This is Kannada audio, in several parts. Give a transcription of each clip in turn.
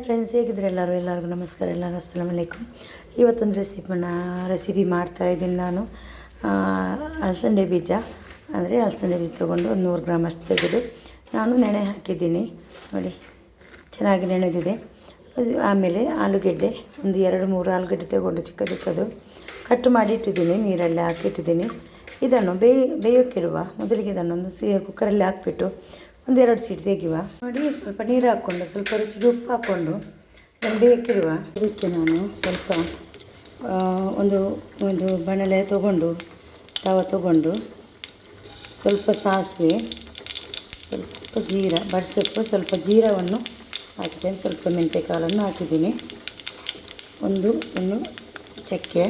ಫ್ರೆಂಡ್ಸ್, ಹೇಗಿದ್ರೆ ಎಲ್ಲರಿಗೂ ನಮಸ್ಕಾರ. ಎಲ್ಲರೂ ಅಸ್ಸಲಾಮು ಅಲೈಕುಮ್. ಇವತ್ತೊಂದು ರೆಸಿಪಿ ಮಾಡ್ತಾಯಿದ್ದೀನಿ ನಾನು. ಅಲಸಂದೆ ಬೀಜ ತೊಗೊಂಡು ಒಂದು 100 ಗ್ರಾಮ್ ಅಷ್ಟು ತೆಗೆದು ನಾನು ನೆನೆ ಹಾಕಿದ್ದೀನಿ. ನೋಡಿ, ಚೆನ್ನಾಗಿ ನೆನೆದಿದೆ. ಆಮೇಲೆ ಆಲೂಗೆಡ್ಡೆ ಒಂದು 2-3 ಆಲೂಗಡ್ಡೆ ತೊಗೊಂಡು ಚಿಕ್ಕದು ಕಟ್ ಮಾಡಿ ಇಟ್ಟಿದ್ದೀನಿ, ನೀರಲ್ಲಿ ಹಾಕಿಟ್ಟಿದ್ದೀನಿ. ಇದನ್ನು ಬೇಯೋಕ್ಕಿಡುವ. ಮೊದಲಿಗೆ ಇದನ್ನೊಂದು ಕುಕ್ಕರಲ್ಲಿ ಹಾಕಿಬಿಟ್ಟು 1-2 ಸೀಟ್ ತೆಗೆಯುವ. ನೋಡಿ, ಸ್ವಲ್ಪ ನೀರು ಹಾಕ್ಕೊಂಡು ಸ್ವಲ್ಪ ರುಚಿಗೆ ಉಪ್ಪು ಹಾಕ್ಕೊಂಡು ಇದನ್ನು ಬೇಯಕ್ಕಿಡುವ. ಇದಕ್ಕೆ ನಾನು ಸ್ವಲ್ಪ ಒಂದು ಬಾಣಲೆ ತೊಗೊಂಡು ತೊಗೊಂಡು ಸ್ವಲ್ಪ ಸಾಸಿವೆ, ಸ್ವಲ್ಪ ಜೀರಾ, ಬಡಿಸೊಪ್ಪು, ಸ್ವಲ್ಪ ಜೀರವನ್ನು ಹಾಕಿದ್ದೇನೆ. ಸ್ವಲ್ಪ ಮೆಂತ್ಯ ಕಾಳನ್ನು ಹಾಕಿದ್ದೀನಿ. ಒಂದು ಚಕ್ಕೆ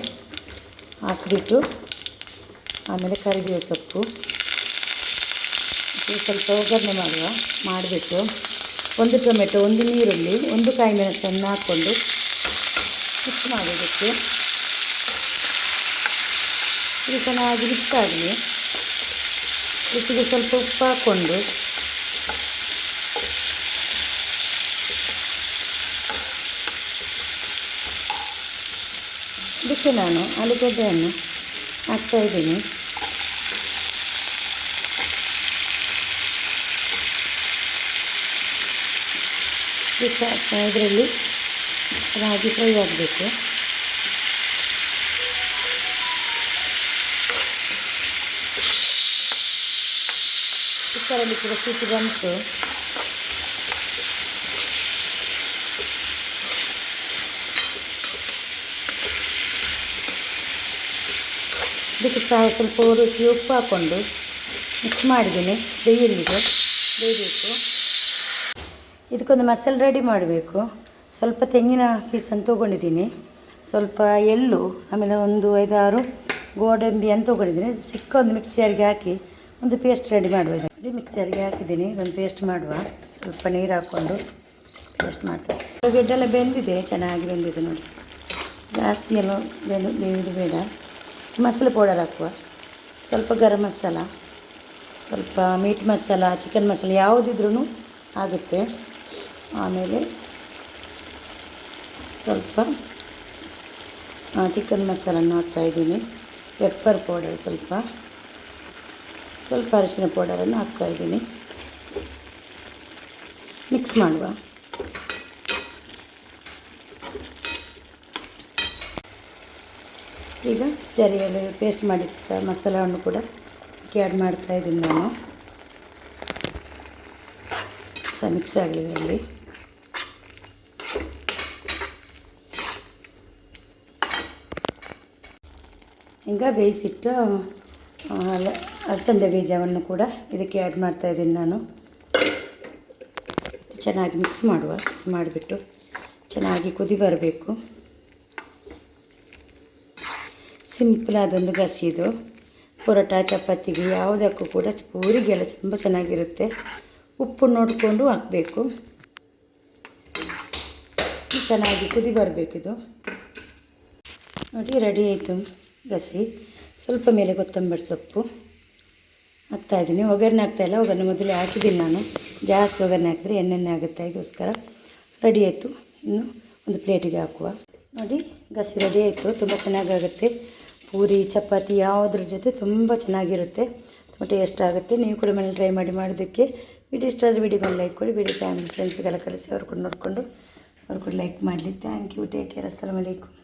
ಹಾಕಿಬಿಟ್ಟು ಆಮೇಲೆ ಕರಿಬೇವು ಸೊಪ್ಪು ಸ್ವಲ್ಪ ಒಗ್ಗರಣೆ ಮಾಡಿಬಿಟ್ಟು 1 ಟೊಮೆಟೊ, 1 ಈರುಳ್ಳಿ, 1 ಕಾಯಿ ಮೆಣಸನ್ನು ಹಾಕ್ಕೊಂಡು ಮಿಕ್ಸ್ ಮಾಡೋದಕ್ಕೆ. ಇದು ಚೆನ್ನಾಗಿ ಮಿಕ್ಸ್ ಆಗಲಿ. ರುಚಿಗೆ ಸ್ವಲ್ಪ ಉಪ್ಪು ಹಾಕ್ಕೊಂಡು ಇದಕ್ಕೆ ನಾನು ಆಲೂಗಡ್ಡೆಯನ್ನು ಹಾಕ್ತಾಯಿದ್ದೀನಿ. ಇದರಲ್ಲಿ ಚೆನ್ನಾಗಿ ಫ್ರೈ ಆಗಬೇಕು. ಕುಕ್ಕರಲ್ಲಿ ಕೂಡ ಸೀಟಿ ಬಂತು. ಇದಕ್ಕೆ ಸಹ ಸ್ವಲ್ಪ ರುಚಿ ಉಪ್ಪು ಹಾಕ್ಕೊಂಡು ಮಿಕ್ಸ್ ಮಾಡಿದ್ದೀನಿ. ಬೇಯಬೇಕು. ಇದಕ್ಕೊಂದು ಮಸಾಲೆ ರೆಡಿ ಮಾಡಬೇಕು. ಸ್ವಲ್ಪ ತೆಂಗಿನ ಪೀಸನ್ನು ತೊಗೊಂಡಿದ್ದೀನಿ, ಸ್ವಲ್ಪ ಎಳ್ಳು, ಆಮೇಲೆ ಒಂದು 5-6 ಗೋಡಂಬಿಯನ್ನು ತೊಗೊಂಡಿದ್ದೀನಿ. ಚಿಕ್ಕ ಒಂದು ಮಿಕ್ಸಿಯರಿಗೆ ಹಾಕಿ ಒಂದು ಪೇಸ್ಟ್ ರೆಡಿ ಮಾಡುವ. ಇದನ್ನು ಮಿಕ್ಸಿಯರಿಗೆ ಹಾಕಿದ್ದೀನಿ. ಇದೊಂದು ಪೇಸ್ಟ್ ಮಾಡುವ. ಸ್ವಲ್ಪ ನೀರು ಹಾಕ್ಕೊಂಡು ಪೇಸ್ಟ್ ಮಾಡ್ತೀನಿ. ಆಲೂಗೆಡ್ಡೆಲ್ಲ ಬೆಂದಿದೆ, ಚೆನ್ನಾಗಿ ಬೆಂದಿದೆ ನೋಡಿ. ಜಾಸ್ತಿ ಎಲ್ಲ ಬೇಯೋದು ಬೇಡ. ಮಸಾಲೆ ಪೌಡರ್ ಹಾಕುವ. ಸ್ವಲ್ಪ ಗರಂ ಮಸಾಲ, ಸ್ವಲ್ಪ ಮೀಟ್ ಮಸಾಲ, ಚಿಕನ್ ಮಸಾಲ ಯಾವುದಿದ್ರೂ ಆಗುತ್ತೆ. ಆಮೇಲೆ ಸ್ವಲ್ಪ ಚಿಕನ್ ಮಸಾಲನ್ನು ಹಾಕ್ತಾಯಿದ್ದೀನಿ. ಪೆಪ್ಪರ್ ಪೌಡರ್, ಸ್ವಲ್ಪ ಅರಿಶಿನ ಪೌಡರನ್ನು ಹಾಕ್ತಾಯಿದ್ದೀನಿ. ಮಿಕ್ಸ್ ಮಾಡುವ. ಈಗ ಸರಿಯಲ್ಲಿ ಪೇಸ್ಟ್ ಮಾಡಿದ ಮಸಾಲವನ್ನು ಕೂಡ ಆ್ಯಡ್ ಮಾಡ್ತಾಯಿದ್ದೀನಿ ನಾನು. ಮಿಕ್ಸ್ ಆಗಲಿ ಇದರಲ್ಲಿ. ಈಗ ಬೇಯಿಸಿಟ್ಟು ಅಲಸಂದೆ ಬೀಜವನ್ನು ಕೂಡ ಇದಕ್ಕೆ ಆ್ಯಡ್ ಮಾಡ್ತಾಯಿದ್ದೀನಿ ನಾನು. ಚೆನ್ನಾಗಿ ಮಿಕ್ಸ್ ಮಾಡಿಬಿಟ್ಟು ಚೆನ್ನಾಗಿ ಕುದಿ ಬರಬೇಕು. ಸಿಂಪಲ್ ಆದೊಂದು ಗಸಿದು ಪರೋಟ, ಚಪಾತಿಗೆ ಯಾವುದಕ್ಕೂ ಕೂಡ ಪೂರಿಗೆಲ್ಲ ತುಂಬ ಚೆನ್ನಾಗಿರುತ್ತೆ. ಉಪ್ಪು ನೋಡಿಕೊಂಡು ಹಾಕಬೇಕು. ಚೆನ್ನಾಗಿ ಕುದಿ ಬರಬೇಕಿದು. ನೋಡಿ, ರೆಡಿ ಆಯಿತು ಗಸಿ. ಸ್ವಲ್ಪ ಮೇಲೆ ಕೊತ್ತಂಬರಿ ಸೊಪ್ಪು ಹಾಕ್ತಾಯಿದ್ದೀನಿ. ಒಗ್ಗರಣೆ ಹಾಕ್ತಾಯಿಲ್ಲ, ಒಗ್ಗರಣೆ ಮೊದಲೇ ಹಾಕಿದ್ದೀನಿ ನಾನು. ಜಾಸ್ತಿ ಒಗ್ಗರಣೆ ಹಾಕಿದ್ರೆ ಎಣ್ಣೆ ಆಗುತ್ತೆ, ಅದಕ್ಕೋಸ್ಕರ ರೆಡಿ ಆಯಿತು. ಇನ್ನು ಒಂದು ಪ್ಲೇಟಿಗೆ ಹಾಕುವ. ನೋಡಿ, ಗಸಿ ರೆಡಿ ಆಯಿತು. ತುಂಬ ಚೆನ್ನಾಗಾಗುತ್ತೆ. ಪೂರಿ, ಚಪಾತಿ ಯಾವುದ್ರ ಜೊತೆ ತುಂಬ ಚೆನ್ನಾಗಿರುತ್ತೆ, ತುಂಬ ಟೇಸ್ಟ್ ಆಗುತ್ತೆ. ನೀವು ಕೂಡ ಮನೇಲಿ ಟ್ರೈ ಮಾಡೋದಕ್ಕೆ. ವಿಡಿಯೋ ಇಷ್ಟ ಆದರೆ ವಿಡಿಯೋಗೆ ಲೈಕ್ ಕೊಡಿ. ವಿಡಿಯೋ ಫ್ಯಾಮಿಲಿ ಫ್ರೆಂಡ್ಸ್ಗೆಲ್ಲ ಕಳಿಸಿ ಅವ್ರು ಕೂಡ ನೋಡಿಕೊಂಡು ಅವ್ರು ಕೂಡ ಲೈಕ್ ಮಾಡಲಿ. Thank you. Take care. ಅಸ್ಸಲಾಮು ಅಲೈಕುಮ್.